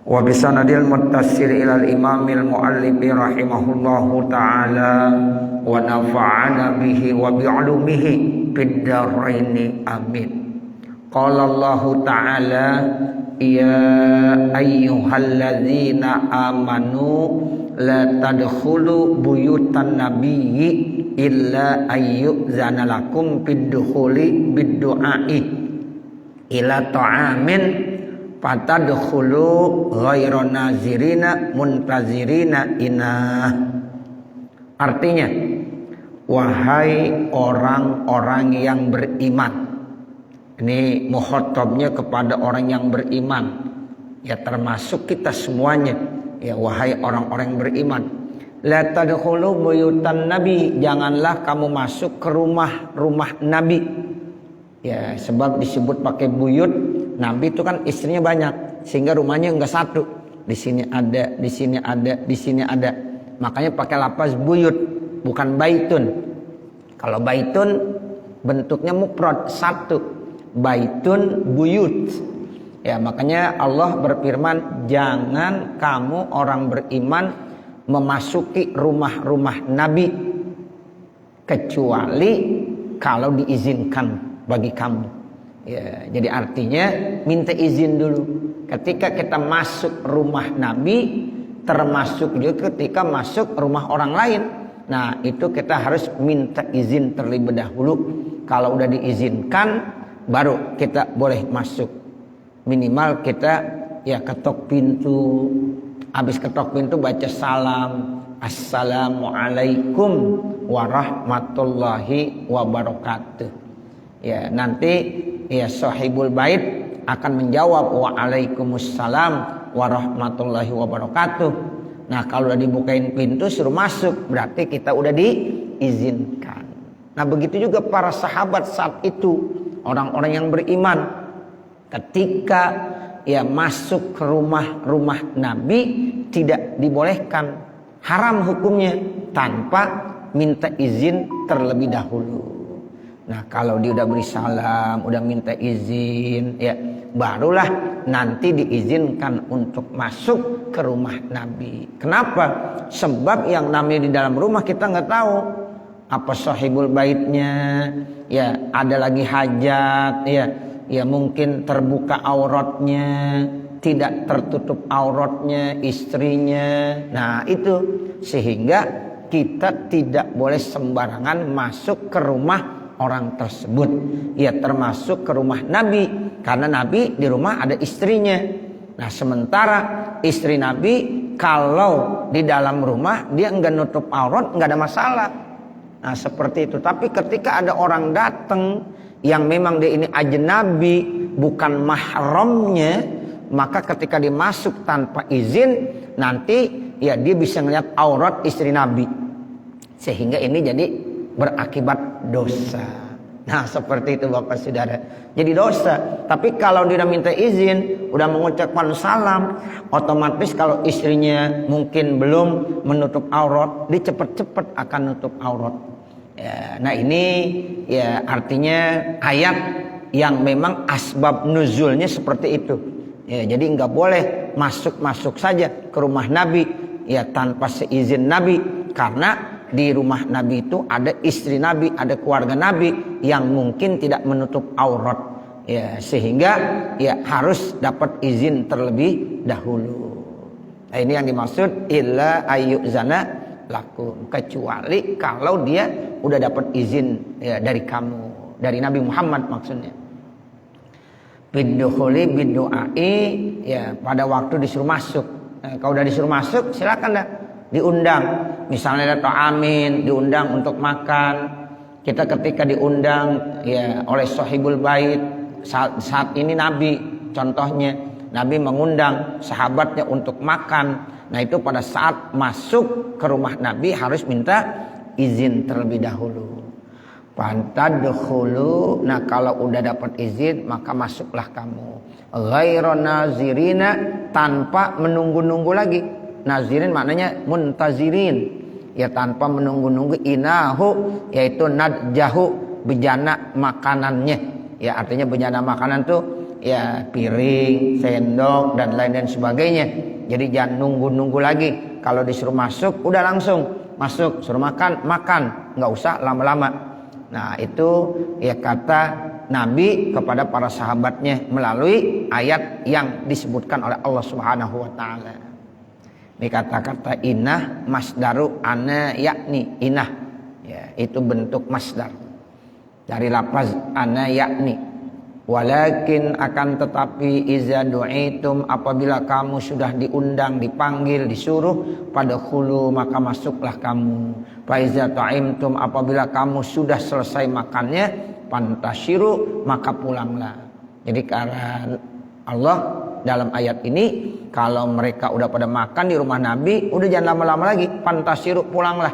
Wa bisanadil muttasil ilal imamil muallifi rahimahullahu ta'ala wa nafa'ana bihi wa bi'ulumihi fid dharaini amin. Qala Allah ta'ala ya ayyuhalladzina amanu la tadkhulu buyutan nabiyyi illa ayyuzana lakum biddukhuli biddu'ai ila ta'amin fatadkhulu ghairu nazirina muntazirina inah. Artinya, wahai orang-orang yang beriman. Ini mukhatabnya kepada orang yang beriman, ya termasuk kita semuanya, ya wahai orang-orang yang beriman. La tadkhulu buyutan nabi, janganlah kamu masuk ke rumah-rumah nabi. Ya sebab disebut pakai buyut, nabi itu kan istrinya banyak, sehingga rumahnya enggak satu. Di sini ada, di sini ada, di sini ada. Makanya pakai lafaz buyut, bukan baitun. Kalau baitun bentuknya mufrad satu. Baitun buyut. Ya makanya Allah berfirman, jangan kamu orang beriman memasuki rumah-rumah Nabi kecuali kalau diizinkan bagi kamu. Ya, jadi artinya minta izin dulu. Ketika kita masuk rumah Nabi, termasuk juga ketika masuk rumah orang lain. Nah itu kita harus minta izin terlebih dahulu. Kalau udah diizinkan, baru kita boleh masuk. Minimal kita ya ketok pintu. Habis ketok pintu baca salam, assalamualaikum warahmatullahi wabarakatuh. Ya nanti ya sahibul bait akan menjawab waalaikumsalam warahmatullahi wabarakatuh. Nah kalau udah dibukain pintu suruh masuk, berarti kita udah diizinkan. Nah begitu juga para sahabat saat itu, orang-orang yang beriman, ketika ya masuk ke rumah-rumah Nabi tidak dibolehkan, haram hukumnya tanpa minta izin terlebih dahulu. Nah kalau dia udah beri salam, udah minta izin, ya barulah nanti diizinkan untuk masuk ke rumah Nabi. Kenapa? Sebab yang namanya di dalam rumah kita nggak tahu apa sahibul baitnya, ya ada lagi hajat, ya mungkin terbuka auratnya, tidak tertutup auratnya istrinya. Nah itu sehingga kita tidak boleh sembarangan masuk ke rumah orang tersebut, ya termasuk ke rumah Nabi, karena Nabi di rumah ada istrinya. Nah sementara istri Nabi kalau di dalam rumah dia enggak nutup aurat enggak ada masalah. Nah seperti itu. Tapi ketika ada orang datang yang memang dia ini ajnabi, bukan mahramnya, maka ketika dia masuk tanpa izin, nanti ya dia bisa ngelihat aurat istri Nabi, sehingga ini jadi berakibat dosa. Nah seperti itu Bapak Saudara, jadi dosa. Tapi kalau dia udah minta izin, udah mengucapkan salam, otomatis kalau istrinya mungkin belum menutup aurat, dia cepat-cepat akan nutup aurat. Ya, nah ini ya artinya ayat yang memang asbab nuzulnya seperti itu. Ya, jadi nggak boleh masuk saja ke rumah Nabi ya tanpa seizin Nabi, karena di rumah Nabi itu ada istri Nabi, ada keluarga Nabi yang mungkin tidak menutup aurat, ya sehingga ya harus dapat izin terlebih dahulu. Nah, ini yang dimaksud illa ayyuzana lakum, kecuali kalau dia udah dapat izin ya dari kamu, dari Nabi Muhammad maksudnya. Biddukhuli biddu'ai, ya pada waktu disuruh masuk. Nah, kalau udah disuruh masuk silakan dah diundang. Misalnya ada amin, diundang untuk makan. Kita ketika diundang ya oleh sahibul bait, saat ini Nabi contohnya, Nabi mengundang sahabatnya untuk makan. Nah itu pada saat masuk ke rumah Nabi harus minta izin terlebih dahulu. Fantadkhulu, nah kalau udah dapat izin maka masuklah kamu. Ghairu nazirina, tanpa menunggu-nunggu lagi. Nazirin maknanya muntazirin, ya tanpa menunggu-nunggu. Inahu yaitu nadjahu, bejana makanannya. Ya artinya bejana makanan tuh ya piring, sendok dan lain-lain sebagainya. Jadi jangan nunggu-nunggu lagi. Kalau disuruh masuk udah langsung masuk, suruh makan, nggak usah lama-lama. Nah itu ya kata Nabi kepada para sahabatnya melalui ayat yang disebutkan oleh Allah Subhanahu wa taala. Ini kata-kata inah masdaru ana yakni inah. Ya, itu bentuk masdar dari lafaz ana yakni. Walakin akan tetapi iza du'itum apabila kamu sudah diundang, dipanggil, disuruh pada khulu maka masuklah kamu. Fa iza ta'imtum apabila kamu sudah selesai makannya pantashiru maka pulanglah. Jadi karena Allah dalam ayat ini kalau mereka udah pada makan di rumah Nabi udah jangan lama-lama lagi, pantashiru pulanglah.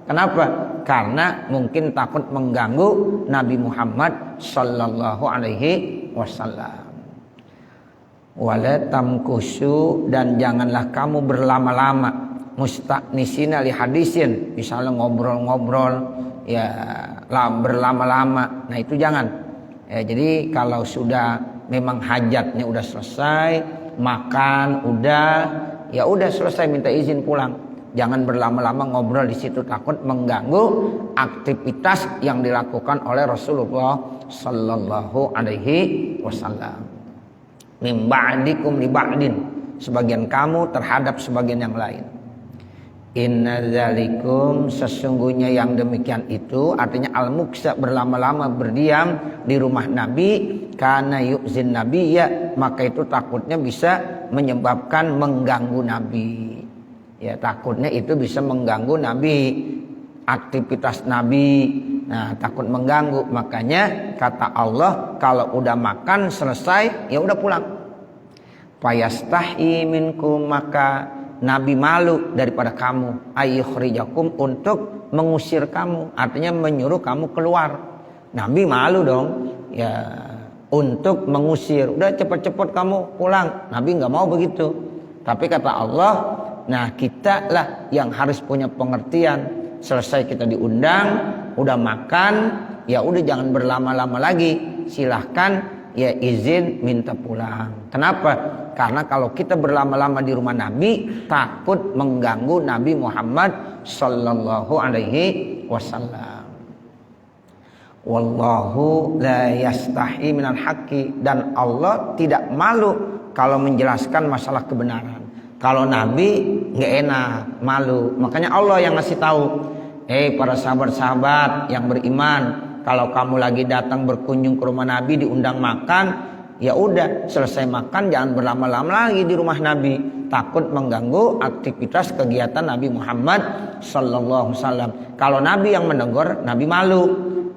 Kenapa? Karena mungkin takut mengganggu Nabi Muhammad sallallahu alaihi wasallam. Wala tamkusu dan janganlah kamu berlama-lama mustaqnisina li hadisin, misalnya ngobrol-ngobrol ya berlama-lama. Nah itu jangan. Ya, jadi kalau sudah memang hajatnya udah selesai, makan udah, ya udah selesai minta izin pulang. Jangan berlama-lama ngobrol di situ, takut mengganggu aktivitas yang dilakukan oleh Rasulullah sallallahu alaihi wasallam. Min ba'dikum li ba'din, sebagian kamu terhadap sebagian yang lain. Inna dzalikum, sesungguhnya yang demikian itu artinya al-muksa berlama-lama berdiam di rumah Nabi karena yu'zin nabiyya, maka itu takutnya bisa menyebabkan mengganggu Nabi. Ya takutnya itu bisa mengganggu Nabi, aktivitas Nabi. Nah takut mengganggu, makanya kata Allah kalau udah makan selesai ya udah pulang. Fayastahi minkum, maka Nabi malu daripada kamu, ayyukhrijakum, untuk mengusir kamu, artinya menyuruh kamu keluar. Nabi malu dong ya untuk mengusir, udah cepet-cepet kamu pulang. Nabi nggak mau begitu. Tapi kata Allah, nah kita lah yang harus punya pengertian. Selesai kita diundang, udah makan, ya udah jangan berlama-lama lagi. Silahkan ya izin minta pulang. Kenapa? Karena kalau kita berlama-lama di rumah Nabi, takut mengganggu Nabi Muhammad sallallahu alaihi wasallam. Wallahu la yastahi minal haqqi, dan Allah tidak malu kalau menjelaskan masalah kebenaran. Kalau Nabi nggak enak, malu. Makanya Allah yang ngasih tahu, para sahabat-sahabat yang beriman, kalau kamu lagi datang berkunjung ke rumah Nabi diundang makan, ya udah selesai makan jangan berlama-lama lagi di rumah Nabi, takut mengganggu aktivitas kegiatan Nabi Muhammad sallallahu alaihi wasallam. Kalau Nabi yang menegur, Nabi malu.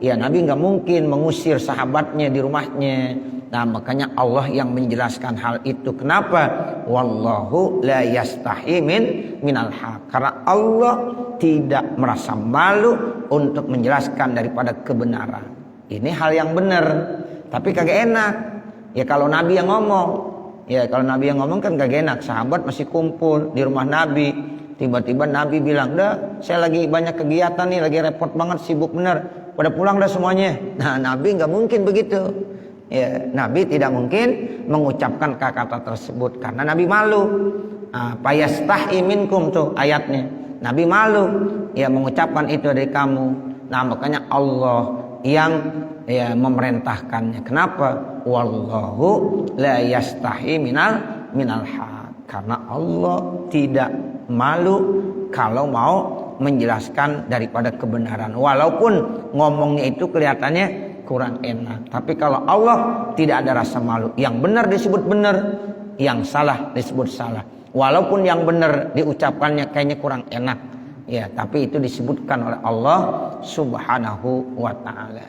Ya Nabi nggak mungkin mengusir sahabatnya di rumahnya. Nah makanya Allah yang menjelaskan hal itu. Kenapa? Wallahu la yastahi minal haq. Karena Allah tidak merasa malu untuk menjelaskan daripada kebenaran. Ini hal yang benar. Tapi kagak enak. Ya kalau Nabi yang ngomong. Ya kalau Nabi yang ngomong kan kagak enak. Sahabat masih kumpul di rumah Nabi. Tiba-tiba Nabi bilang, dah saya lagi banyak kegiatan nih, lagi repot banget, sibuk bener. Pada pulang dah semuanya. Nah Nabi nggak mungkin begitu. Ya, Nabi tidak mungkin mengucapkan kata-kata tersebut karena Nabi malu. Fayastahi minkum tuh ayatnya. Nabi malu ya mengucapkan itu dari kamu. Nah makanya Allah yang ya memerintahkannya. Kenapa? Wallahu la yastahi minal haq. Karena Allah tidak malu kalau mau menjelaskan daripada kebenaran. Walaupun ngomongnya itu kelihatannya kurang enak. Tapi kalau Allah tidak ada rasa malu. Yang benar disebut benar, yang salah disebut salah. Walaupun yang benar diucapkannya kayaknya kurang enak. Ya, tapi itu disebutkan oleh Allah Subhanahu wa taala.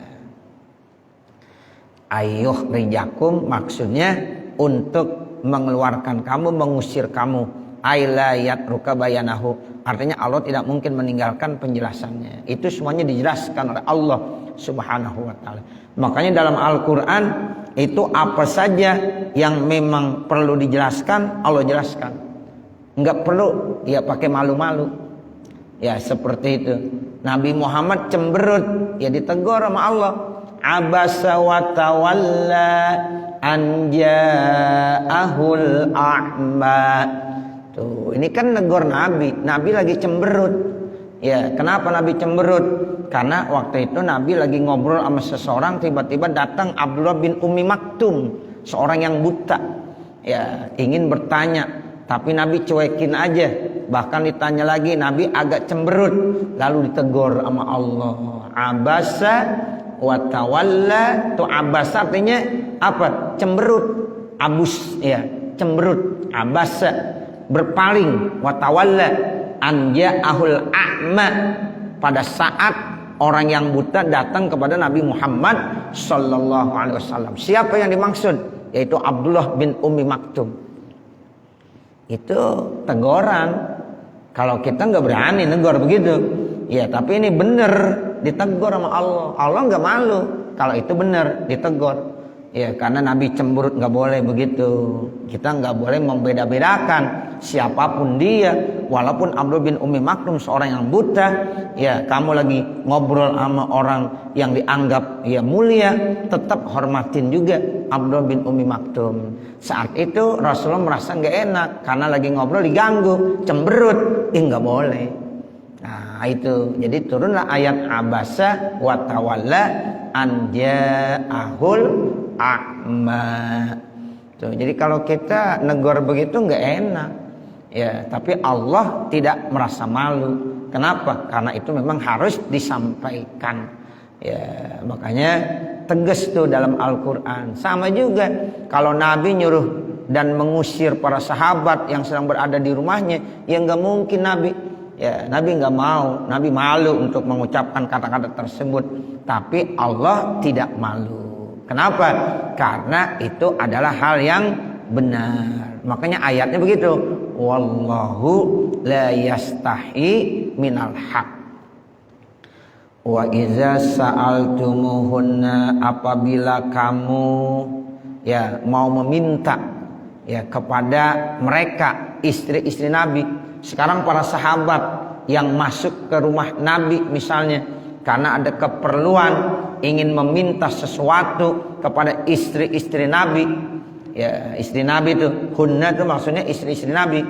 Ayyuh rijakum, maksudnya untuk mengeluarkan kamu, mengusir kamu. Ailayat rukabayanahu, artinya Allah tidak mungkin meninggalkan penjelasannya. Itu semuanya dijelaskan oleh Allah Subhanahu wa taala. Makanya dalam Al-Qur'an itu apa saja yang memang perlu dijelaskan Allah jelaskan. Enggak perlu ya pakai malu-malu. Ya seperti itu. Nabi Muhammad cemberut, ya ditegur sama Allah. Abasa wa tawalla anja'ahul a'ma. Tuh, ini kan negor Nabi. Nabi lagi cemberut. Ya, kenapa Nabi cemberut? Karena waktu itu Nabi lagi ngobrol sama seseorang, tiba-tiba datang Abdullah bin Ummi Maktum, seorang yang buta. Ya, ingin bertanya, tapi Nabi cuekin aja. Bahkan ditanya lagi, Nabi agak cemberut, lalu ditegur sama Allah. Abasa wa tawalla. Tuh abasa artinya apa? Cemberut. Abus, ya, cemberut. Abasa, berpaling. Wa tawalla anja'ahul a'ma. Pada saat orang yang buta datang kepada Nabi Muhammad sallallahu alaihi wasallam. Siapa yang dimaksud? Yaitu Abdullah bin Ummi Maktum. Itu teguran. Kalau kita nggak berani negor begitu, ya tapi ini benar ditegur sama Allah. Allah nggak malu kalau itu benar ditegur. Ya karena Nabi cemberut, nggak boleh begitu. Kita nggak boleh membeda-bedakan siapapun dia. Walaupun Abdullah bin Ummi Maktum seorang yang buta, ya kamu lagi ngobrol sama orang yang dianggap ya mulia, tetap hormatin juga Abdullah bin Ummi Maktum. Saat itu Rasulullah merasa nggak enak karena lagi ngobrol diganggu, cemberut, nggak boleh. Nah itu, jadi turunlah ayat abasa wa tawalla anja'ahul a'ma. Tuh, jadi kalau kita negor begitu nggak enak. Ya, tapi Allah tidak merasa malu. Kenapa? Karena itu memang harus disampaikan. Ya, makanya tegas tuh dalam Al-Quran. Sama juga kalau Nabi nyuruh dan mengusir para sahabat yang sedang berada di rumahnya, ya nggak mungkin Nabi. Ya, Nabi nggak mau. Nabi malu untuk mengucapkan kata-kata tersebut. Tapi Allah tidak malu. Kenapa? Karena itu adalah hal yang benar. Makanya ayatnya begitu. Wallahu la yastahi minal haq. Wa iza sa'altumuhunna, apabila kamu ya mau meminta ya kepada mereka istri-istri Nabi. Sekarang para sahabat yang masuk ke rumah Nabi misalnya karena ada keperluan ingin meminta sesuatu kepada istri-istri Nabi. Ya, istri Nabi itu hunna itu maksudnya istri-istri Nabi.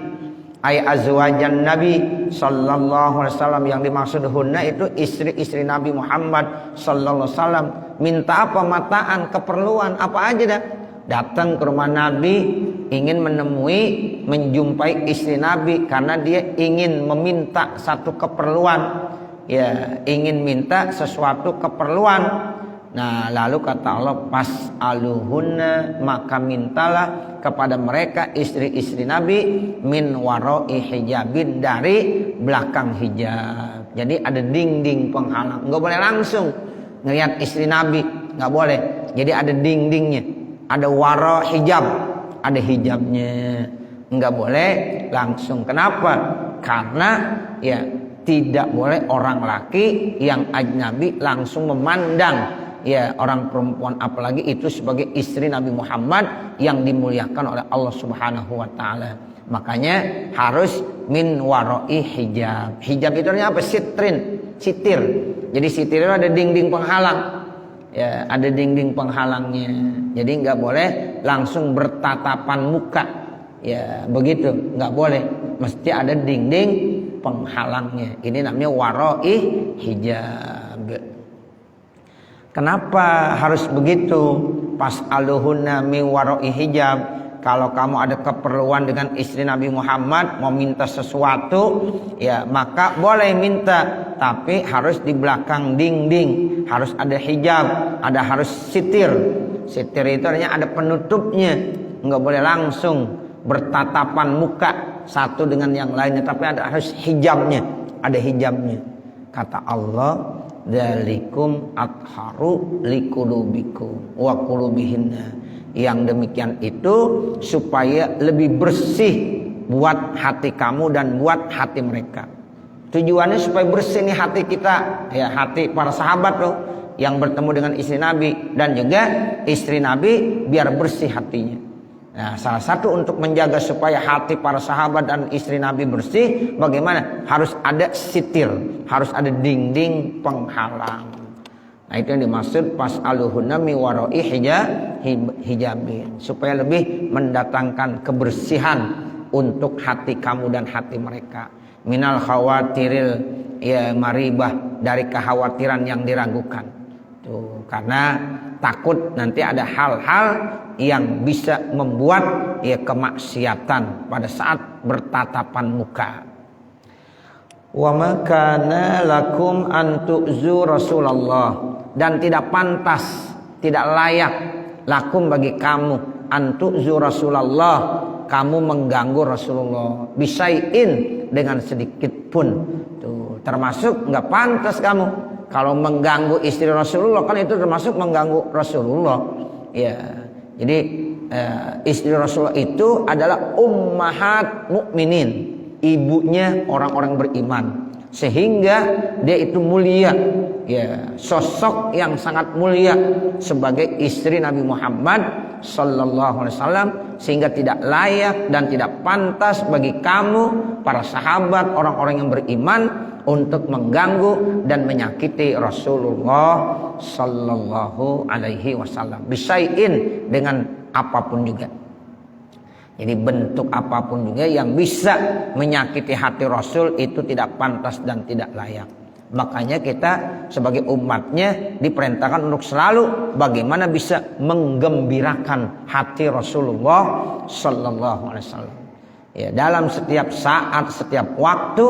Ay azwajan Nabi sallallahu alaihi wasallam, yang dimaksud hunna itu istri-istri Nabi Muhammad sallallahu alaihi wasallam. Minta apa? Mataan, keperluan apa aja dah. Datang ke rumah Nabi ingin menemui, menjumpai istri Nabi karena dia ingin meminta satu keperluan. Ya, ingin minta sesuatu keperluan. Nah, lalu kata Allah, pas'aluhunna, maka mintalah kepada mereka istri-istri Nabi min wara'i hijabin, dari belakang hijab. Jadi ada dinding penghalang, nggak boleh langsung ngelihat istri Nabi, nggak boleh. Jadi ada dindingnya, ada wara hijab, ada hijabnya, nggak boleh langsung. Kenapa? Karena ya tidak boleh orang laki yang ajnabi langsung memandang ya orang perempuan, apalagi itu sebagai istri Nabi Muhammad yang dimuliakan oleh Allah Subhanahu wa taala. Makanya harus min wara'i hijab. Hijab itu artinya apa? Sitir. Jadi sitir itu ada dinding penghalang. Ya, ada dinding penghalangnya. Jadi nggak boleh langsung bertatapan muka. Ya, begitu, nggak boleh. Mesti ada dinding penghalangnya. Ini namanya wara'i hijab. Kenapa harus begitu? Pas'aluhunna min wara'i hijab. Kalau kamu ada keperluan dengan istri Nabi Muhammad, mau minta sesuatu, ya maka boleh minta, tapi harus di belakang dinding, harus ada hijab, harus sitir. Sitir itu artinya ada penutupnya, nggak boleh langsung bertatapan muka satu dengan yang lainnya, tapi harus hijabnya, ada hijabnya. Kata Allah, dzalikum atharu liqulubikum wa qulubihinna. Yang demikian itu supaya lebih bersih buat hati kamu dan buat hati mereka. Tujuannya supaya bersih nih hati kita, ya hati para sahabat tuh yang bertemu dengan istri Nabi, dan juga istri Nabi biar bersih hatinya. Nah, salah satu untuk menjaga supaya hati para sahabat dan istri Nabi bersih, bagaimana? Harus ada sitir, harus ada dinding penghalang. Nah, itu yang dimaksud fas'aluhunna mi wara'i hijabin, supaya lebih mendatangkan kebersihan untuk hati kamu dan hati mereka. Minal khawatiril maribah, dari kekhawatiran yang diragukan. Tuh, karena takut nanti ada hal-hal yang bisa membuat kemaksiatan pada saat bertatapan muka. Wa ma kana lakum an tu'zu Rasulullah, dan tidak pantas, tidak layak lakum bagi kamu an tu'zu Rasulullah, kamu mengganggu Rasulullah bisai'in, dengan sedikit pun. Tuh, termasuk nggak pantas kamu kalau mengganggu istri Rasulullah, kan itu termasuk mengganggu Rasulullah. Ya, jadi istri Rasulullah itu adalah ummahat mukminin, ibunya orang-orang beriman, sehingga dia itu mulia, ya, sosok yang sangat mulia sebagai istri Nabi Muhammad sallallahu alaihi wasallam, sehingga tidak layak dan tidak pantas bagi kamu para sahabat orang-orang yang beriman untuk mengganggu dan menyakiti Rasulullah sallallahu alaihi wasallam bisai'in, dengan apapun juga. Jadi bentuk apapun juga yang bisa menyakiti hati Rasul itu tidak pantas dan tidak layak. Makanya kita sebagai umatnya diperintahkan untuk selalu bagaimana bisa menggembirakan hati Rasulullah sallallahu alaihi wasallam. Ya, dalam setiap saat, setiap waktu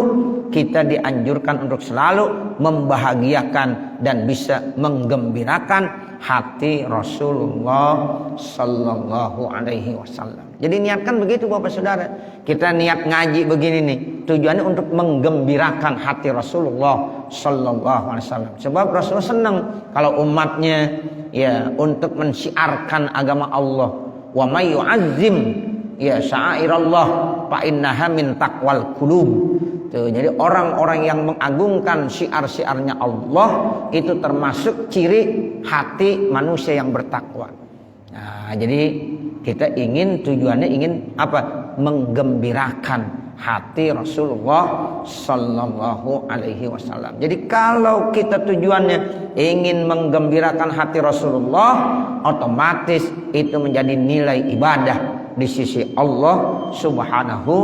kita dianjurkan untuk selalu membahagiakan dan bisa menggembirakan hati Rasulullah sallallahu alaihi wasallam. Jadi niatkan begitu Bapak Saudara. Kita niat ngaji begini nih, tujuannya untuk menggembirakan hati Rasulullah sallallahu alaihi wasallam. Sebab Rasulullah senang kalau umatnya ya untuk mensyiarkan agama Allah. Wa may yu'azzim ya sya'airallah fa innaha min taqwal qulub. Tuh, jadi orang-orang yang mengagungkan syiar-syiarnya Allah itu termasuk ciri hati manusia yang bertakwa. Nah, jadi kita tujuannya ingin apa? Menggembirakan hati Rasulullah sallallahu alaihi wasallam. Jadi kalau kita tujuannya ingin menggembirakan hati Rasulullah, otomatis itu menjadi nilai ibadah di sisi Allah Subhanahu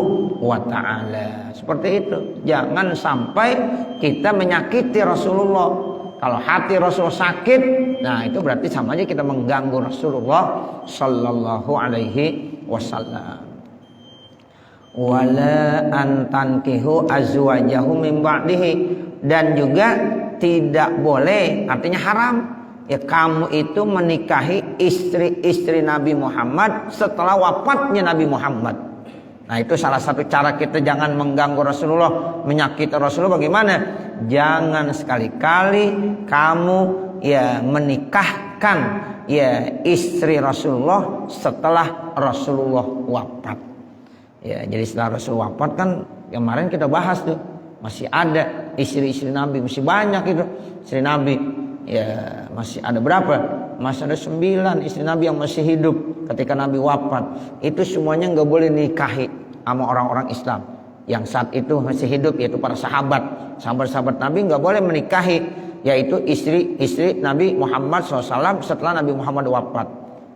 wa taala. Seperti itu. Jangan sampai kita menyakiti Rasulullah. Kalau hati Rasul sakit, nah itu berarti sama aja kita mengganggu Rasulullah sallallahu alaihi wasallam. Wala antankihu azwajahu min ba'dihi, dan juga tidak boleh, artinya haram ya kamu itu menikahi istri-istri Nabi Muhammad setelah wafatnya Nabi Muhammad. Nah, itu salah satu cara kita jangan mengganggu Rasulullah, menyakiti Rasulullah. Bagaimana? Jangan sekali-kali kamu ya menikahkan ya istri Rasulullah setelah Rasulullah wafat. Ya, jadi setelah Rasulullah wafat kan kemarin kita bahas tuh, masih ada istri-istri Nabi, masih banyak itu istri Nabi. Ya, masih ada berapa? Masih ada 9 istri Nabi yang masih hidup ketika Nabi wafat. Itu semuanya nggak boleh nikahi sama orang-orang Islam yang saat itu masih hidup, yaitu para sahabat-sahabat Nabi nggak boleh menikahi, yaitu istri-istri Nabi Muhammad SAW setelah Nabi Muhammad wafat.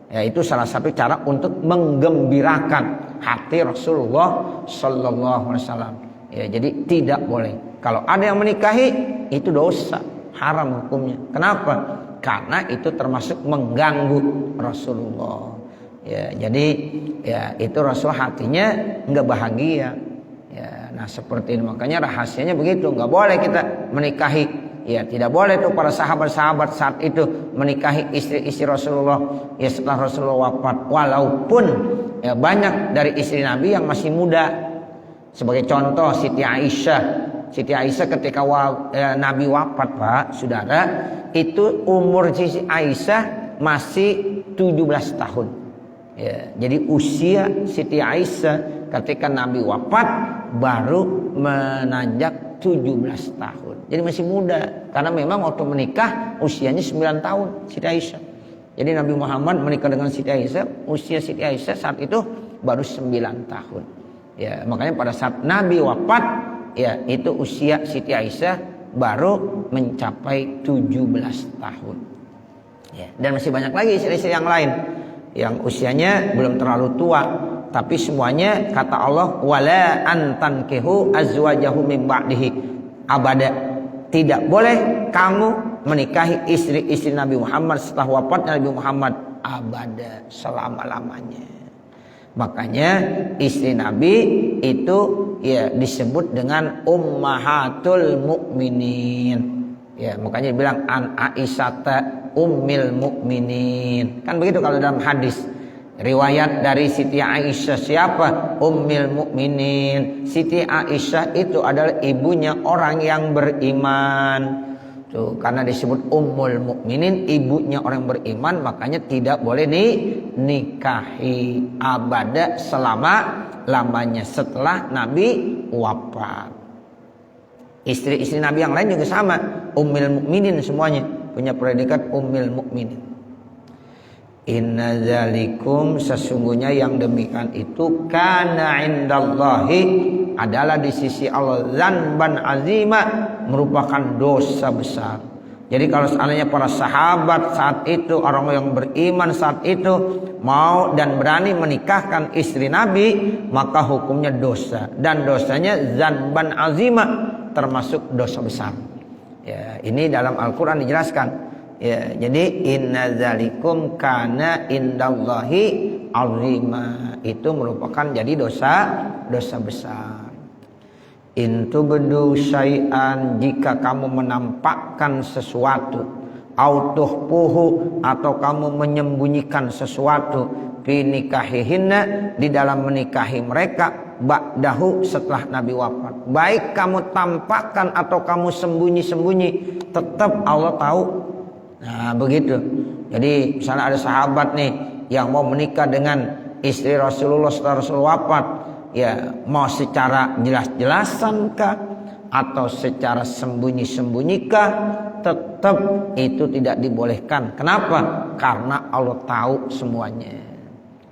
Ya, itu salah satu cara untuk menggembirakan hati Rasulullah Sallallahu Alaihi Wasallam. Ya, jadi tidak boleh. Kalau ada yang menikahi itu dosa, haram hukumnya. Kenapa? Karena itu termasuk mengganggu Rasulullah. Ya, jadi ya itu Rasul hatinya nggak bahagia. Ya, nah seperti ini, makanya rahasianya begitu, nggak boleh kita menikahi. Ya, tidak boleh tuh para sahabat-sahabat saat itu menikahi istri-istri Rasulullah ya setelah Rasulullah wafat. Walaupun ya banyak dari istri Nabi yang masih muda. Sebagai contoh Siti Aisyah. Siti Aisyah ketika Nabi wafat, Pak, Saudara, itu umur Siti Aisyah masih 17 tahun. Ya, jadi usia Siti Aisyah ketika Nabi wafat baru menanjak 17 tahun. Jadi masih muda. Karena memang waktu menikah usianya 9 tahun Siti Aisyah. Jadi Nabi Muhammad menikah dengan Siti Aisyah, usia Siti Aisyah saat itu baru 9 tahun. Ya, makanya pada saat Nabi wafat, ya itu usia Siti Aisyah baru mencapai 17 tahun. Ya, dan masih banyak lagi istri-istri yang lain yang usianya belum terlalu tua, tapi semuanya kata Allah wala antankihu azwajahu min ba'dihi abada. Tidak boleh kamu menikahi istri-istri Nabi Muhammad setelah wafatnya Nabi Muhammad abada, selama-lamanya. Makanya istri Nabi itu ya disebut dengan ummahatul mukminin. Ya, makanya dibilang an Aisyata ummil mukminin. Kan begitu kalau dalam hadis. Riwayat dari Siti Aisyah siapa? Ummil mukminin. Siti Aisyah itu adalah ibunya orang yang beriman. Tuh, karena disebut ummul mukminin, ibunya orang beriman, makanya tidak boleh nikahi abada selama-lamanya setelah Nabi wafat. Istri-istri Nabi yang lain juga sama, ummul mukminin semuanya, punya predikat ummul mukminin. Inna zalikum, sesungguhnya yang demikian itu kana indallahi, adalah di sisi Allah, zanban azima, merupakan dosa besar. Jadi kalau seandainya para sahabat saat itu, orang yang beriman saat itu mau dan berani menikahkan istri Nabi, maka hukumnya dosa, dan dosanya zanban azima, termasuk dosa besar. Ya, ini dalam Al-Qur'an dijelaskan. Ya, jadi inna zalikum kana indallahi azima, itu merupakan jadi dosa besar. Intu bedu syai'an, jika kamu menampakkan sesuatu, autuhpuhu, atau kamu menyembunyikan sesuatu, fi nikahihinna, di dalam menikahi mereka, ba'dahu, setelah Nabi wafat. Baik kamu tampakkan atau kamu sembunyi-sembunyi, tetap Allah tahu. Nah begitu. Jadi misalnya ada sahabat nih yang mau menikah dengan istri Rasulullah setelah Rasul wafat, ya mau secara jelas-jelasan kah atau secara sembunyi-sembunyi kah, tetap itu tidak dibolehkan. Kenapa? Karena Allah tahu semuanya.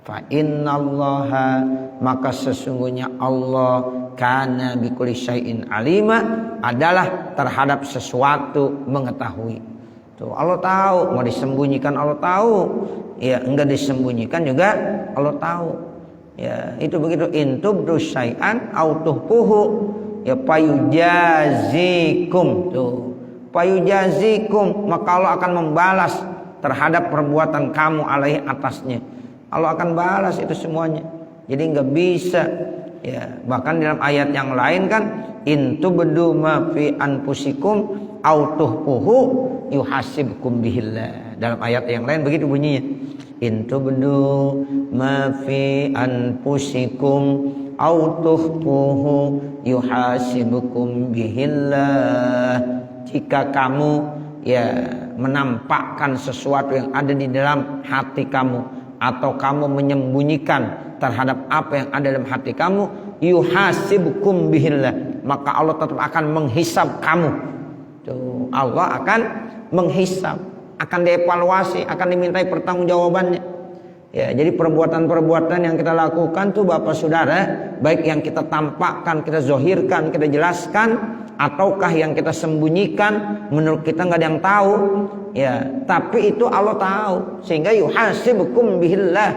Fa innallaha, maka sesungguhnya Allah, kana bikulli syai'in alima, adalah terhadap sesuatu mengetahui. Tuh, Allah tahu, mau disembunyikan Allah tahu, ya enggak disembunyikan juga Allah tahu. Ya, itu begitu. Intubdu syai'an autuhpuhu, ya payujazikum. Tuh, payujazikum, maka Allah akan membalas terhadap perbuatan kamu alaihi, atasnya. Allah akan balas itu semuanya. Jadi enggak bisa. Ya, bahkan dalam ayat yang lain kan, intubdu ma fi anfusikum autuhpuhu yuhasibkum bihillah. Dalam ayat yang lain begitu bunyinya. Intubdu ma fi anfusikum autuhpuhu yuhasibkum bihillah. Jika kamu ya menampakkan sesuatu yang ada di dalam hati kamu, atau kamu menyembunyikan terhadap apa yang ada dalam hati kamu, yuhasibkum bihillah, maka Allah tetap akan menghisab kamu. Tuh, Allah akan menghisab, akan dievaluasi, akan dimintai pertanggungjawabannya. Ya, jadi perbuatan-perbuatan yang kita lakukan tuh Bapak Saudara, baik yang kita tampakkan, kita zohirkan, kita jelaskan, ataukah yang kita sembunyikan, menurut kita nggak ada yang tahu. Ya, tapi itu Allah tahu, sehingga yuhasibkum bihillah.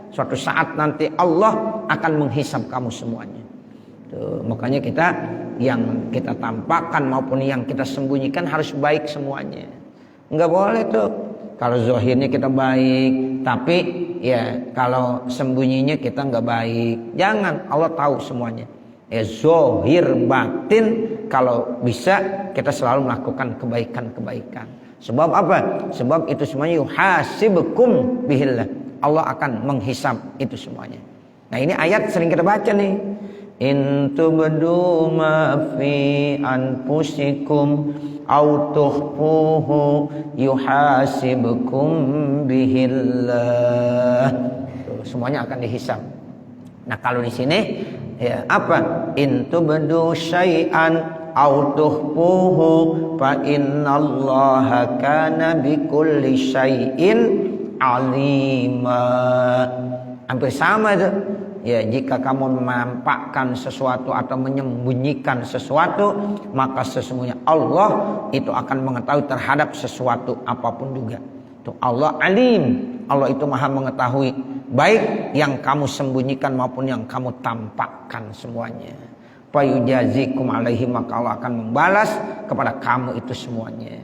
Suatu saat nanti Allah akan menghisab kamu semuanya. Tuh, makanya kita yang kita tampakkan maupun yang kita sembunyikan harus baik semuanya. Enggak boleh tuh kalau zahirnya kita baik, tapi ya kalau sembunyinya kita enggak baik. Jangan, Allah tahu semuanya. Ya, zahir batin, kalau bisa kita selalu melakukan kebaikan-kebaikan. Sebab apa? Sebab itu semuanya yuhasibkum bihillah. Allah akan menghisab itu semuanya. Nah, ini ayat sering kita baca nih. In tubdu ma fi anfusikum aw tukhfuhu yuhasibkum bihillah. Semuanya akan dihisab. Nah, kalau di sini ya apa? In tubdu syai'an aw tukhfuhu fa innallaha kana bikulli syai'in alima. Hampir sama itu. ya jika kamu menampakkan sesuatu atau menyembunyikan sesuatu, maka sesungguhnya Allah itu akan mengetahui terhadap sesuatu apapun juga. Itu Allah alim, Allah itu maha mengetahui baik yang kamu sembunyikan maupun yang kamu tampakkan semuanya. Fayujazikum alaihi, maka Allah akan membalas kepada kamu itu semuanya.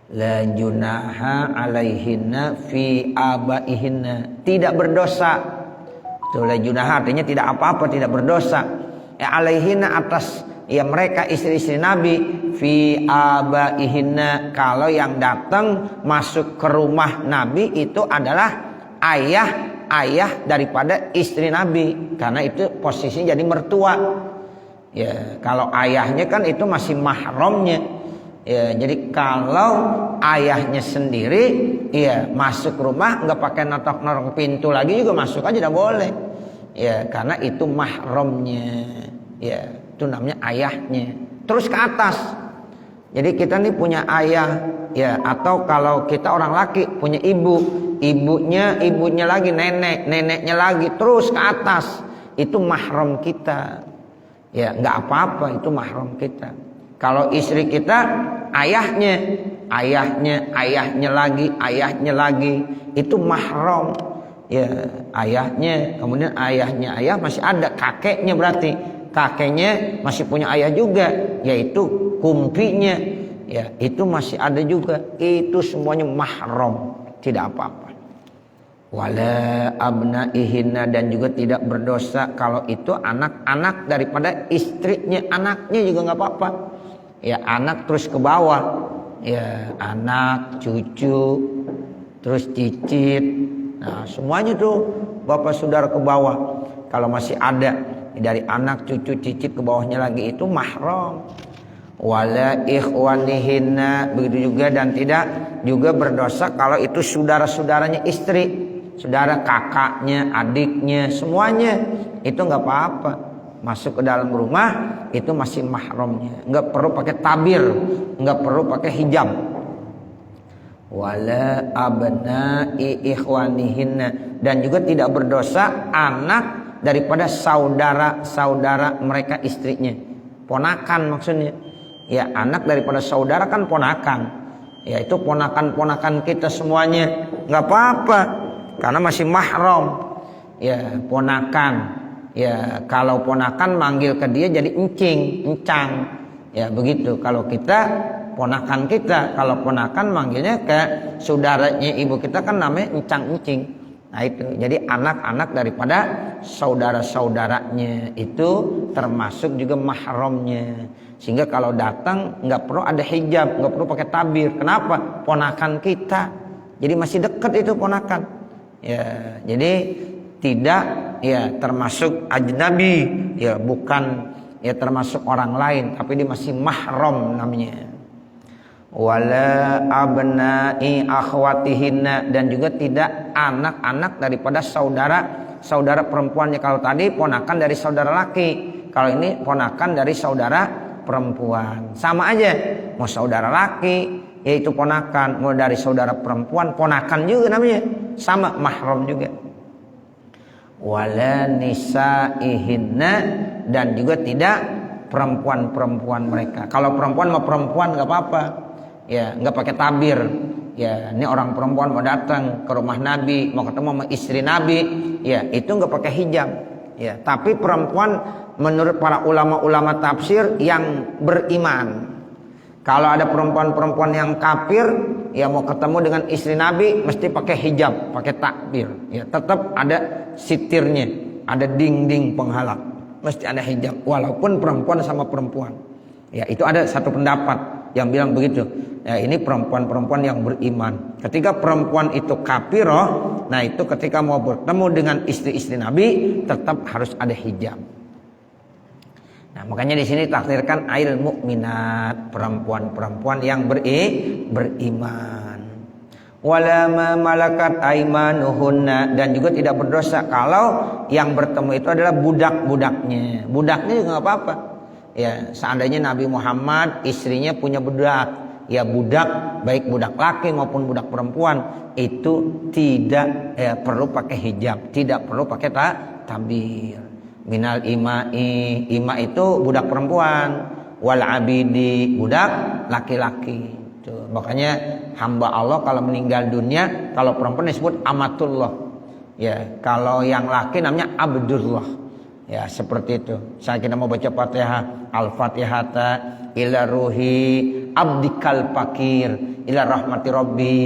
La junaha alaihinna fi abaihinna, tidak berdosa. Itu la junaha artinya tidak apa-apa, tidak berdosa. Alaihinna atas ya mereka istri-istri Nabi, fi abaihinna, kalau yang datang masuk ke rumah Nabi itu adalah ayah daripada istri Nabi, karena itu posisinya jadi mertua. Ya, kalau ayahnya kan itu masih mahramnya. Ya, jadi kalau ayahnya sendiri, ya masuk rumah nggak pakai notok-notok pintu lagi juga masuk aja tidak boleh. Ya, karena itu mahramnya. Ya, itu namanya ayahnya. Terus ke atas. Jadi kita nih punya ayah, ya, atau kalau kita orang laki punya ibu, ibunya lagi neneknya lagi, terus ke atas. Itu mahram kita. Ya, nggak apa-apa, itu mahram kita. Kalau istri kita ayahnya lagi, itu mahram. Ya, ayahnya, kemudian ayah masih ada, kakeknya berarti. Kakeknya masih punya ayah juga, yaitu kumpinya. Ya, itu masih ada juga. Itu semuanya mahram, tidak apa-apa. Wala abnaihinna, dan juga tidak berdosa kalau itu anak-anak daripada istrinya, anaknya juga nggak apa-apa. Ya, anak terus ke bawah, ya anak, cucu, terus cicit, nah semuanya tuh bapak saudara ke bawah. Kalau masih ada dari anak, cucu, cicit ke bawahnya lagi, itu mahram. Wala ikhwanihinna, begitu juga, dan tidak juga berdosa kalau itu saudara-saudaranya istri, saudara kakaknya, adiknya, semuanya itu nggak apa-apa. Masuk ke dalam rumah itu masih mahramnya, nggak perlu pakai tabir, nggak perlu pakai hijab. Wala abna'i ikhwanihinna, dan juga tidak berdosa anak daripada saudara-saudara mereka istrinya, ponakan maksudnya. Ya, anak daripada saudara kan ponakan. Ya, itu ponakan-ponakan kita semuanya nggak apa-apa karena masih mahram. Ya, ponakan. Ya, kalau ponakan manggil ke dia jadi encang. Ya, begitu. Kalau kita ponakan kita, kalau ponakan manggilnya ke saudaranya ibu kita kan namanya encang. Nah, itu. Jadi anak-anak daripada saudara-saudaranya itu termasuk juga mahramnya. Sehingga kalau datang nggak perlu ada hijab, nggak perlu pakai tabir. Kenapa? Ponakan kita. Jadi masih dekat itu ponakan. Ya, jadi tidak ya termasuk ajnabi, ya bukan ya termasuk orang lain, tapi dia masih mahram namanya. Wala abna'i akhwatihinna, dan juga tidak anak-anak daripada saudara perempuannya. Kalau tadi ponakan dari saudara laki, kalau ini ponakan dari saudara perempuan. Sama aja, mau saudara laki yaitu ponakan, mau dari saudara perempuan ponakan juga namanya, sama mahram juga. Wala nisaihinna, dan juga tidak perempuan-perempuan mereka. Kalau perempuan mau perempuan nggak apa-apa, ya nggak pakai tabir. Ya, ini orang perempuan mau datang ke rumah Nabi, mau ketemu sama istri Nabi, ya itu nggak pakai hijab. Ya, tapi perempuan menurut para ulama-ulama tafsir yang beriman. Kalau ada perempuan-perempuan yang kafir, ya mau ketemu dengan istri Nabi mesti pakai hijab, pakai takbir. Ya, tetap ada sitirnya, ada dinding penghalang, mesti ada hijab walaupun perempuan sama perempuan. Ya, itu ada satu pendapat yang bilang begitu. Ya, ini perempuan-perempuan yang beriman. Ketika perempuan itu kafirah, nah itu ketika mau bertemu dengan istri-istri Nabi tetap harus ada hijab. Nah, makanya di sini takdirkan ail mukminat, perempuan-perempuan yang beriman. Wala ma malakat aimanuhunna, dan juga tidak berdosa kalau yang bertemu itu adalah budak-budaknya. Budaknya juga enggak apa-apa. Ya, seandainya Nabi Muhammad istrinya punya budak, ya budak, baik budak laki maupun budak perempuan itu tidak perlu pakai hijab, tidak perlu pakai tabir. Minal imai, ima itu budak perempuan, wal abidi budak laki-laki. Tuh, makanya hamba Allah kalau meninggal dunia, kalau perempuan disebut amatullah. Ya, kalau yang laki namanya abdullah. Ya, seperti itu. Saya kita mau baca Fatihah, Al-Fatihata ila ruhi abdikal fakir ila rahmati rabbi.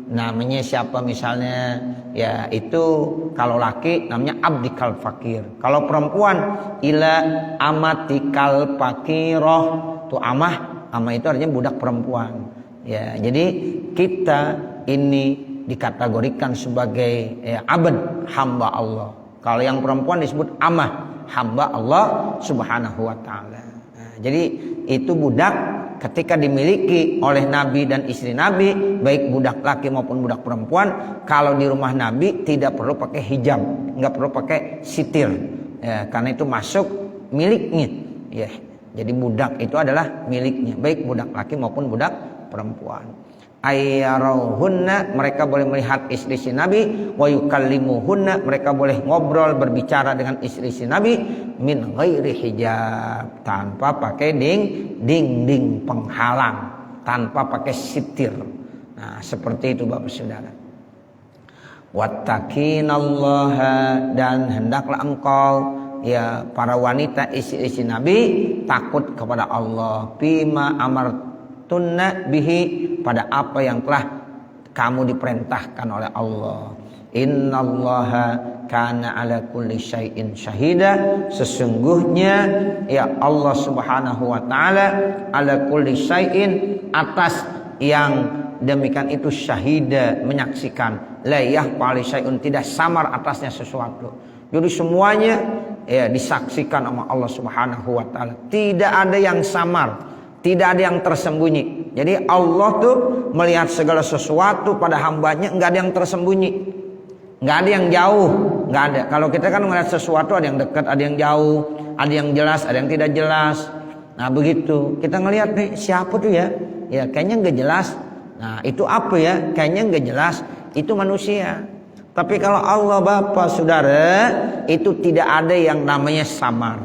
Namanya siapa misalnya? Ya, itu kalau laki namanya abdikal fakir. Kalau perempuan ila amatikal fakiroh. Tuh amah itu artinya budak perempuan. Ya, jadi kita ini dikategorikan sebagai abd, hamba Allah. Kalau yang perempuan disebut amah, hamba Allah Subhanahu wa taala. Nah, jadi itu budak ketika dimiliki oleh Nabi dan istri Nabi, baik budak laki maupun budak perempuan, kalau di rumah Nabi tidak perlu pakai hijab, nggak perlu pakai sitir. Ya, karena itu masuk miliknya. Ya, jadi budak itu adalah miliknya, baik budak laki maupun budak perempuan. Ayyarauhunna, mereka boleh melihat istri-istri Nabi, wa yukallimuhunna, mereka boleh ngobrol berbicara dengan istri-istri Nabi min ghairi hijab, tanpa pakai dinding penghalang, tanpa pakai sitir. Nah, seperti itu Bapak Saudara. Wattaqinallaha, dan hendaklah engkau ya para wanita istri-istri Nabi takut kepada Allah, bima amartunna bihi, pada apa yang telah kamu diperintahkan oleh Allah. Innallaha kana ala kulli syai'in syahida, sesungguhnya ya Allah Subhanahu wa taala ala kulli syai'in, atas yang demikian itu syahida, menyaksikan. La yahfa li syai'un, tidak samar atasnya sesuatu. Jadi semuanya ya disaksikan sama Allah Subhanahu wa taala. Tidak ada yang samar, tidak ada yang tersembunyi. Jadi Allah tuh melihat segala sesuatu pada hambanya, nggak ada yang tersembunyi, nggak ada yang jauh, nggak ada. Kalau kita kan melihat sesuatu ada yang dekat, ada yang jauh, ada yang jelas, ada yang tidak jelas. Nah begitu kita ngelihat nih siapa tuh ya, ya kayaknya nggak jelas. Nah itu apa ya? Kayaknya nggak jelas. Itu manusia. Tapi kalau Allah Bapak Saudara, itu tidak ada yang namanya samar.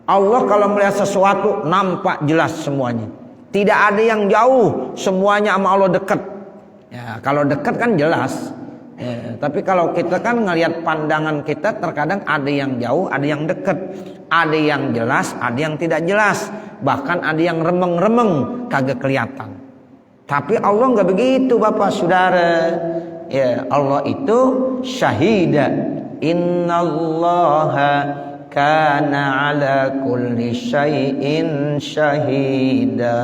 Allah kalau melihat sesuatu nampak jelas semuanya. Tidak ada yang jauh, semuanya sama Allah dekat. Ya, kalau dekat kan jelas. Ya, tapi kalau kita kan ngelihat pandangan kita terkadang ada yang jauh, ada yang dekat, ada yang jelas, ada yang tidak jelas, bahkan ada yang remeng-remeng kagak kelihatan. Tapi Allah nggak begitu Bapak Saudara. Ya, Allah itu syahida. Innallaha kana ala kulli syai'in syahida.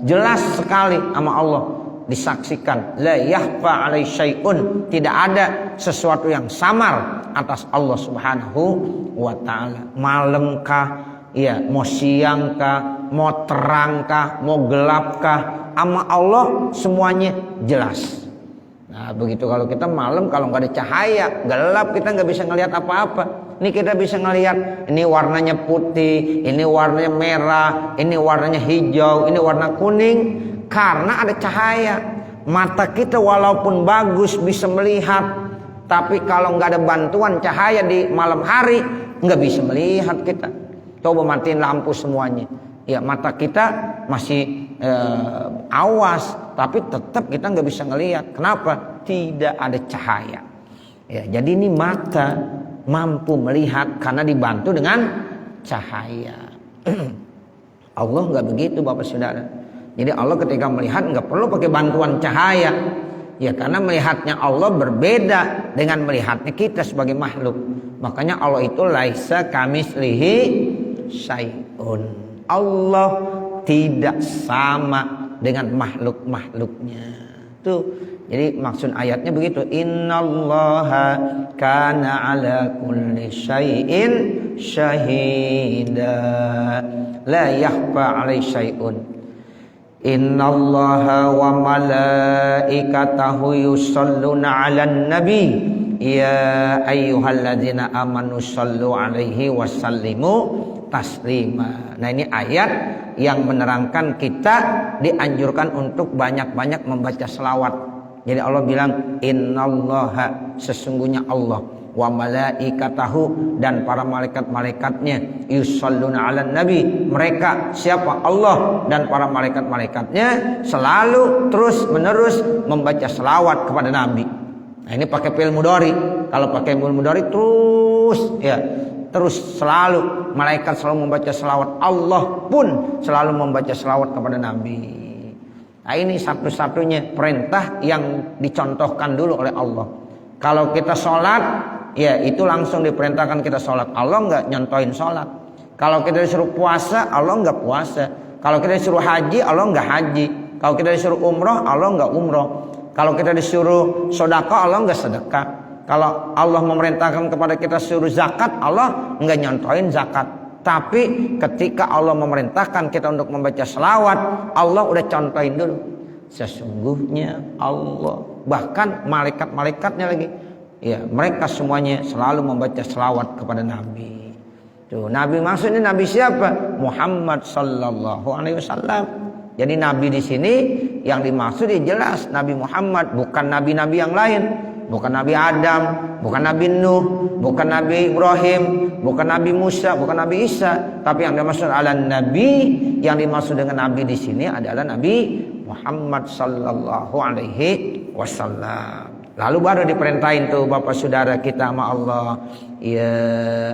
Jelas sekali sama Allah, disaksikan. La yahfa alai syai'un, tidak ada sesuatu yang samar atas Allah Subhanahu wa taala. Malamkah, ya, mau siangkah, mau terangkah, mau gelapkah, sama Allah semuanya jelas. Nah begitu kalau kita malam, kalau nggak ada cahaya, gelap, kita nggak bisa ngelihat apa-apa. Ini kita bisa ngelihat, ini warnanya putih, ini warnanya merah, ini warnanya hijau, ini warna kuning, karena ada cahaya. Mata kita walaupun bagus bisa melihat, tapi kalau nggak ada bantuan cahaya di malam hari, nggak bisa melihat kita. Coba matiin lampu semuanya, ya mata kita masih awas, tapi tetap kita nggak bisa ngelihat. Kenapa? Tidak ada cahaya. Ya, jadi ini mata mampu melihat karena dibantu dengan cahaya. Allah nggak begitu Bapak Saudara. Jadi Allah ketika melihat nggak perlu pakai bantuan cahaya. Ya karena melihatnya Allah berbeda dengan melihatnya kita sebagai makhluk. Makanya Allah itu laisa kamislihi syai'un. Allah tidak sama dengan makhluk-makhluknya. Tuh. Jadi maksud ayatnya begitu. Innallaha kana ala kulli syai'in syahida. La yakhfa 'alaihi syai'un. Innallaha wa malaikatahu yusholluna 'alan nabi. Ya ayyuhalladzina amanu shallu 'alaihi wa sallimu taslima. Nah, ini ayat yang menerangkan kita dianjurkan untuk banyak-banyak membaca selawat. Jadi Allah bilang innallaha, sesungguhnya Allah, wa malaikatahu, dan para malaikat-malaikatnya, yusalluna 'alan nabi, mereka siapa? Allah dan para malaikat-malaikatnya selalu terus menerus membaca selawat kepada Nabi. Nah, ini pakai fi'il mudhari. Kalau pakai fi'il mudhari terus selalu malaikat selalu membaca selawat, Allah pun selalu membaca selawat kepada Nabi. Nah, ini satu-satunya perintah yang dicontohkan dulu oleh Allah. Kalau kita sholat, ya itu langsung diperintahkan kita sholat. Allah nggak nyontohin sholat. Kalau kita disuruh puasa, Allah nggak puasa. Kalau kita disuruh haji, Allah nggak haji. Kalau kita disuruh umroh, Allah nggak umroh. Kalau kita disuruh sedekah, Allah nggak sedekah. Kalau Allah memerintahkan kepada kita suruh zakat, Allah nggak nyontohin zakat. Tapi ketika Allah memerintahkan kita untuk membaca selawat, Allah udah contohin dulu. Sesungguhnya Allah, bahkan malaikat-malaikatnya lagi, ya mereka semuanya selalu membaca selawat kepada Nabi. Tuh, Nabi maksudnya Nabi siapa? Muhammad sallallahu alaihi wasallam. Jadi Nabi di sini yang dimaksud jelas Nabi Muhammad, bukan nabi-nabi yang lain. Bukan Nabi Adam, bukan Nabi Nuh, bukan Nabi Ibrahim, bukan Nabi Musa, bukan Nabi Isa, tapi yang dimaksud adalah Nabi, yang dimaksud dengan Nabi di sini adalah Nabi Muhammad sallallahu alaihi wasallam. Lalu baru diperintahin tuh Bapak Saudara kita sama Allah, ya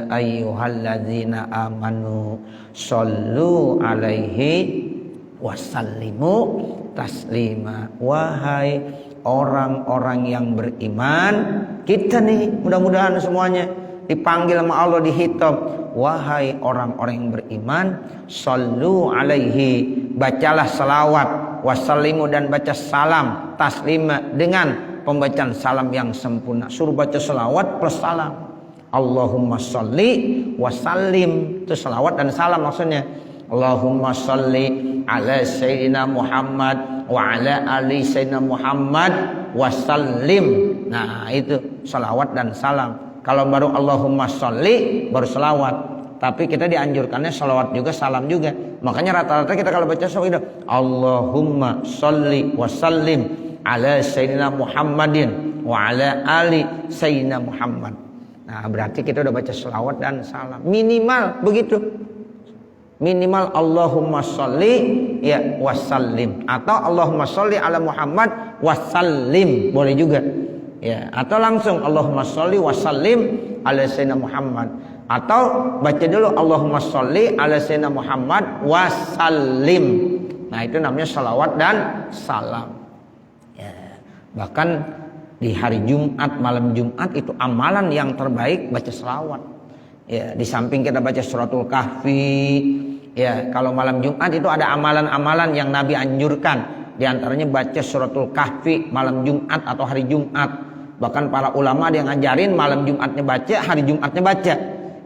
ayyuhalladzina amanu shollu alaihi wasallimu taslima. Wahai orang-orang yang beriman, kita nih mudah-mudahan semuanya dipanggil sama Allah, dihitab, wahai orang-orang yang beriman, shollu alaihi, bacalah salawat, wasallimu, dan baca salam, taslima, dengan pembacaan salam yang sempurna. Suruh baca salawat plus salam. Allahumma sholli wasallim, itu salawat dan salam maksudnya. Allahumma sholli ala sayyidina Muhammad wa ala ali sayyidina Muhammad wasallim. Nah, itu salawat dan salam. Kalau baru Allahumma sholli baru salawat. Tapi kita dianjurkannya salawat juga, salam juga. Makanya rata-rata kita kalau baca salawat, Allahumma sholli wasallim ala sayyidina Muhammadin wa ala ali sayyidina Muhammad. Nah, berarti kita udah baca salawat dan salam. Minimal begitu. Minimal Allahumma sholli ya wasallim, atau Allahumma sholli ala Muhammad wasallim boleh juga ya, atau langsung Allahumma sholli wasallim ala sayyidina Muhammad, atau baca dulu Allahumma sholli ala sayyidina Muhammad wasallim. Nah, itu namanya salawat dan salam ya. Bahkan di hari Jumat, malam Jumat itu amalan yang terbaik baca salawat ya. Di samping kita baca suratul kahfi ya, kalau malam Jumat itu ada amalan-amalan yang Nabi anjurkan. Di antaranya baca suratul kahfi malam Jumat atau hari Jumat. Bahkan para ulama yang ngajarin malam Jumatnya baca, hari Jumatnya baca.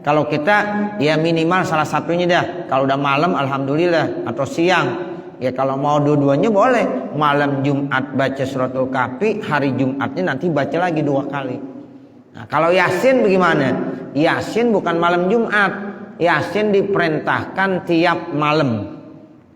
Kalau kita ya minimal salah satunya dah. Kalau udah malam alhamdulillah, atau siang. Ya kalau mau dua-duanya boleh. Malam Jumat baca suratul kahfi, hari Jumatnya nanti baca lagi 2 kali. Nah, kalau Yasin bagaimana? Yasin bukan malam Jumat. Yasin diperintahkan tiap malam.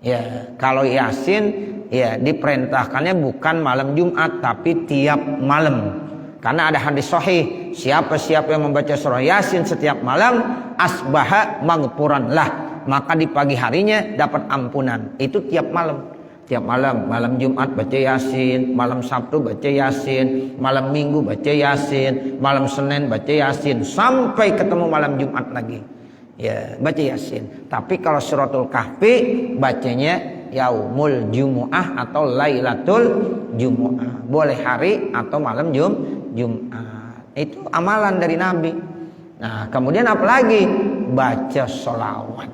Ya, kalau Yasin ya diperintahkannya bukan malam Jumat tapi tiap malam. Karena ada hadis sahih, siapa yang membaca surah Yasin setiap malam, asbaha maghfuran lah, maka di pagi harinya dapat ampunan. Itu tiap malam. Tiap malam, malam Jumat baca Yasin, malam Sabtu baca Yasin, malam Minggu baca Yasin, malam Senin baca Yasin, sampai ketemu malam Jumat lagi. Ya, baca Yasin. Tapi kalau suratul kahfi bacanya yaumul jumu'ah atau lailatul jumu'ah. Boleh hari atau malam Jumat. Itu amalan dari Nabi. Nah, kemudian apalagi? Baca sholawat.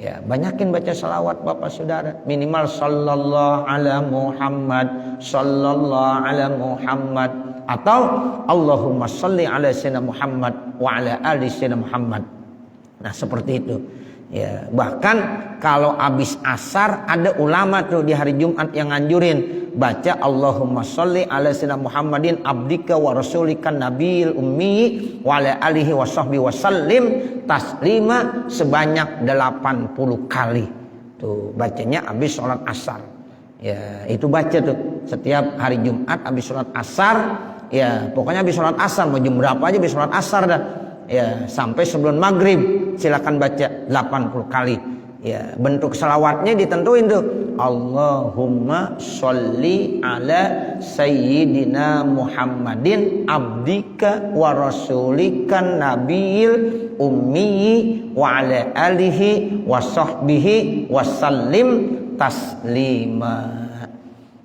Ya, banyakin baca sholawat Bapak Saudara. Minimal sallallahu ala Muhammad, sallallahu ala Muhammad, atau Allahumma sholli ala sayyidina Muhammad wa ala ali sayyidina Muhammad. Nah, seperti itu ya. Bahkan kalau habis asar ada ulama tuh di hari Jumat yang nganjurin baca Allahumma sholli ala sayyidina Muhammadin abdika wa rasulika nabiyil ummi wa ala alihi wa sahbihi wasallim taslima sebanyak 80 kali. Tuh bacanya habis sholat asar. Ya, itu baca tuh setiap hari Jumat habis sholat asar. Ya, pokoknya habis sholat asar, mau jam berapa aja habis sholat asar dah. Ya, sampai sebelum maghrib silakan baca 80 kali. Ya, bentuk selawatnya ditentuin tuh. Allahumma sholli ala sayyidina Muhammadin abdika wa rasulika nabiyil ummi wa ala alihi wa sahbihi wasallim taslima.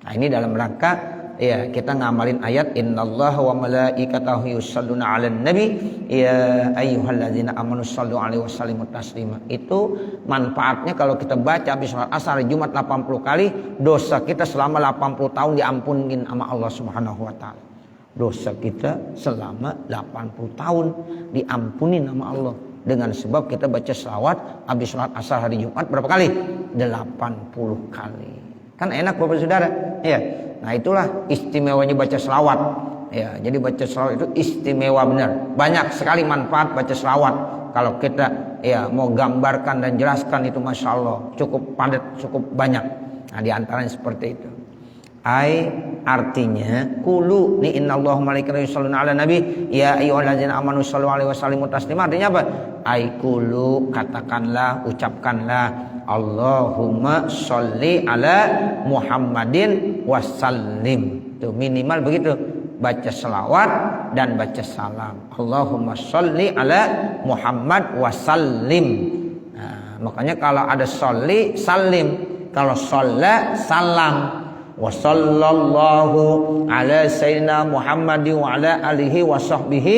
Nah, ini dalam rangka ya kita ngamalin ayat innallaha wa malaikatahu yusholluna 'alan nabi ya ayyuhalladzina amanu shollu 'alaihi wasallimu taslima. Itu manfaatnya kalau kita baca habis sholat asar Jumat 80 kali, dosa kita selama 80 tahun diampunin sama Allah Subhanahu wa taala. Dosa kita selama 80 tahun diampunin sama Allah dengan sebab kita baca selawat habis sholat asar hari Jumat berapa kali? 80 kali. Kan enak Bapak Saudara, ya. Nah, itulah istimewanya baca selawat. Ya, jadi baca selawat itu istimewa benar. Banyak sekali manfaat baca selawat. Kalau kita ya mau gambarkan dan jelaskan itu Masya Allah cukup padat, cukup banyak. Nah, diantaranya seperti itu. Artinya kulu ni innallaha malaikatahu yusholluna 'alan nabi ya ayyuhalladzina amanu shollu 'alaihi wasallimu taslima. Artinya apa? Kulu, katakanlah, ucapkanlah Allahumma sholli ala Muhammadin wasallim. Tuh minimal begitu, baca selawat dan baca salam. Allahumma sholli ala Muhammad wasallim. Nah, makanya kalau ada sholli salim, kalau sholla salam. Wa sallallahu ala sayyidina Muhammadin wa ala alihi wa sahbihi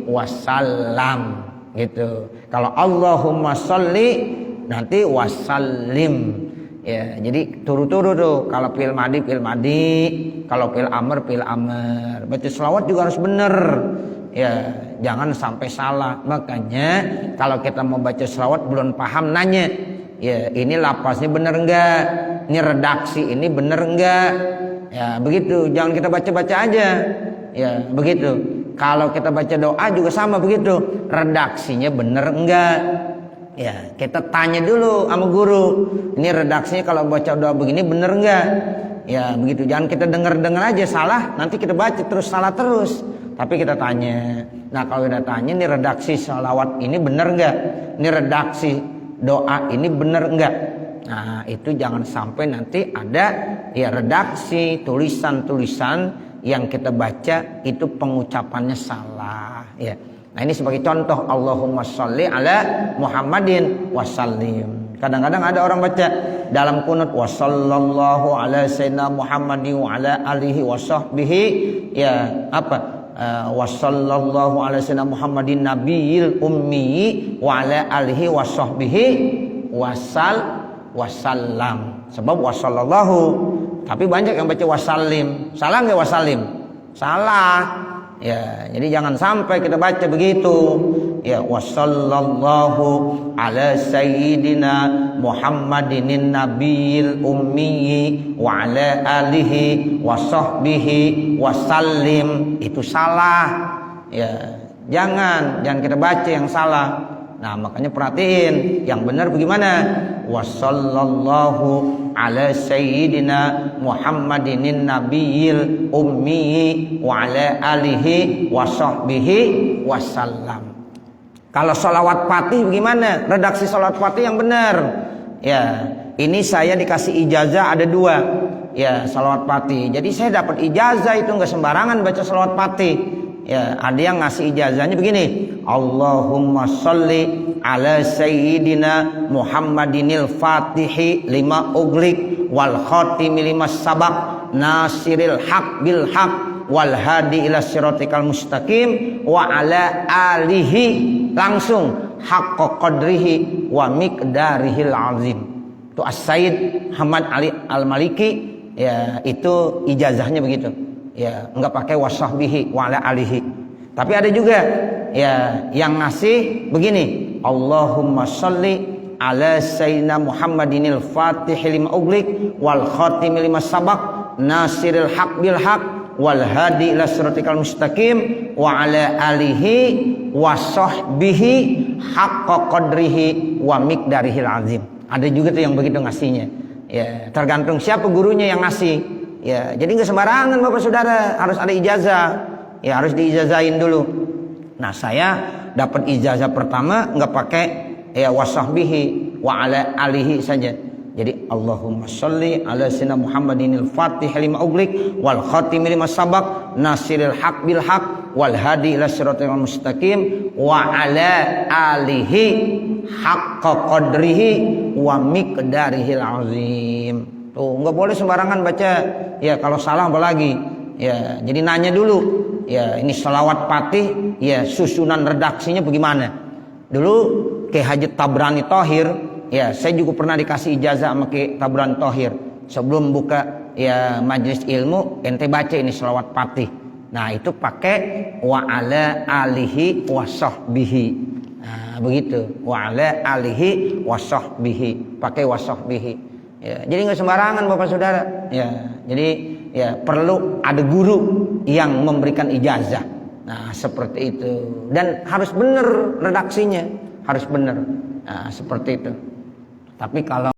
wasallam. Gitu. Kalau Allahumma sholli nanti wasallim. Ya, jadi turu-turu tuh. Kalau fil madi, kalau fil amr, baca selawat juga harus bener. Ya, jangan sampai salah. Makanya kalau kita mau baca selawat belum paham nanya, ya ini lapasnya bener enggak? Ini redaksi ini bener enggak? Ya, begitu. Jangan kita baca-baca aja. Ya, begitu. Kalau kita baca doa juga sama begitu. Redaksinya bener enggak? Ya, kita tanya dulu sama guru. Ini redaksinya kalau baca doa begini bener enggak? Ya, begitu. Jangan kita dengar-dengar aja salah, nanti kita baca terus salah terus. Tapi kita tanya. Nah, kalau kita tanya ini redaksi salawat ini bener enggak? Ini redaksi doa ini bener enggak? Nah, itu jangan sampai nanti ada ya redaksi tulisan-tulisan yang kita baca itu pengucapannya salah. Ya. Nah, ini sebagai contoh Allahumma sholli ala Muhammadin wasallim. Kadang-kadang ada orang baca dalam kunut wa sallallahu ala sayyidina Muhammadin wa ala alihi wa sahbihi ya apa? Wa sallallahu ala sayyidina Muhammadin nabiyil ummi wa ala alihi wa sahbihi wasallam. Sebab wa sallallahu, tapi banyak yang baca wasallim. Salah enggak wasallim? Salah. Ya, jadi jangan sampai kita baca begitu. Ya, wasallallahu ala sayyidina Muhammadin nabiyil ummi wa ala alihi wa sahbihi wasallim. Itu salah. Ya, jangan kita baca yang salah. Nah, makanya perhatiin yang benar bagaimana? Wassallallahu ala sayyidina Muhammadin nabiyil ummi wa ala alihi wa sahbihi wasallam. Kalau sholawat fatih bagaimana? Redaksi sholawat fatih yang benar. Ya, ini saya dikasih ijazah ada 2. Ya, sholawat fatih. Jadi saya dapat ijazah itu enggak sembarangan baca sholawat fatih. Ya, ada yang ngasih ijazahnya begini. Allahumma sholli ala sayyidina Muhammadinil fatihi lima uglik wal khatimi lima sabaq nasiril haq bil haq wal hadi ila siratikal mustaqim wa ala alihi langsung haqqa qadrihi wa miqdarihil azim. Itu As-Sayyid Hamad Ali Al-Maliki, ya itu ijazahnya begitu. Ya, enggak pakai wasahbihi wa ala alihi. Tapi ada juga ya yang ngasih begini, Allahumma sholli ala sayyidina Muhammadinil fatih lima uglik wal khatim lima sabaq nasiril haq bil haq wal hadi ila siratikal mustaqim wa ala alihi wa sahbihi haqqa qadrihi wa miqdarihil azim. Ada juga tuh yang begitu ngasihnya. Ya, tergantung siapa gurunya yang ngasih. Ya, jadi nggak sembarangan Bapak Saudara, harus ada ijazah. Ya, harus diijazahin dulu. Nah, saya dapat ijazah pertama nggak pakai ya wasahbihi wa ala alihi saja. Jadi Allahumma sholli ala sayyidina Muhammadinil Fatih lima uglik wal khatim lima sabaq nasiril haq bil haq wal hadi ila siratal mustaqim wa ala alihi haqqa qadrihi wa miqdarihil azim. Tuh, enggak boleh sembarangan baca. Ya, kalau salah apalagi. Ya, jadi nanya dulu. Ya, ini sholawat Fatih, ya susunan redaksinya bagaimana? Dulu Ki Haji Tabrani Thohir, ya saya juga pernah dikasih ijazah sama Ki Tabrani Thohir. Sebelum buka ya majelis ilmu, ente baca ini sholawat Fatih. Nah, itu pakai wa ala alihi wa sahbihi. Nah, begitu. Wa ala alihi wa sahbihi. Pakai wa sahbihi. Ya, jadi nggak sembarangan Bapak Saudara. Ya, jadi ya perlu ada guru yang memberikan ijazah. Nah, seperti itu. Dan harus benar redaksinya, harus benar. Nah, seperti itu. Tapi kalau